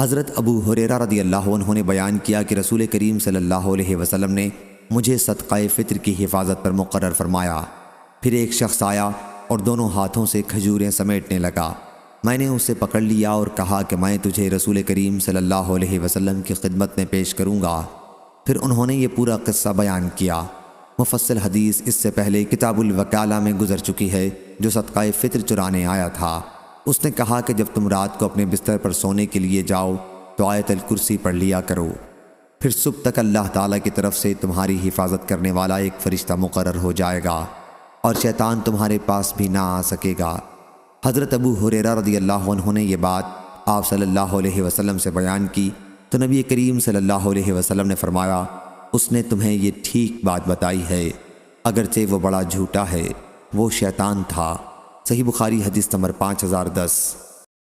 حضرت ابو ہریرہ رضی اللہ عنہ نے بیان کیا کہ رسول کریم صلی اللہ علیہ وسلم نے مجھے صدقہ فطر کی حفاظت پر مقرر فرمایا۔ پھر ایک شخص آیا اور دونوں ہاتھوں سے کھجوریں سمیٹنے لگا۔ میں نے اسے پکڑ لیا اور کہا کہ میں تجھے رسول کریم صلی اللہ علیہ وسلم کی خدمت میں پیش کروں گا۔ پھر انہوں نے یہ پورا قصہ بیان کیا۔ مفصل حدیث اس سے پہلے کتاب الوکالہ میں گزر چکی ہے۔ جو صدقہ فطر چرانے آیا تھا، اس نے کہا کہ جب تم رات کو اپنے بستر پر سونے کے لیے جاؤ تو آیت الکرسی پڑھ لیا کرو، پھر صبح تک اللہ تعالیٰ کی طرف سے تمہاری حفاظت کرنے والا ایک فرشتہ مقرر ہو جائے گا اور شیطان تمہارے پاس بھی نہ آ سکے گا۔ حضرت ابو ہریرہ رضی اللہ عنہ نے یہ بات آپ صلی اللہ علیہ وسلم سے بیان کی تو نبی کریم صلی اللہ علیہ وسلم نے فرمایا، اس نے تمہیں یہ ٹھیک بات بتائی ہے، اگرچہ وہ بڑا جھوٹا ہے، وہ شیطان تھا۔ صحیح بخاری حدیث نمبر 5010۔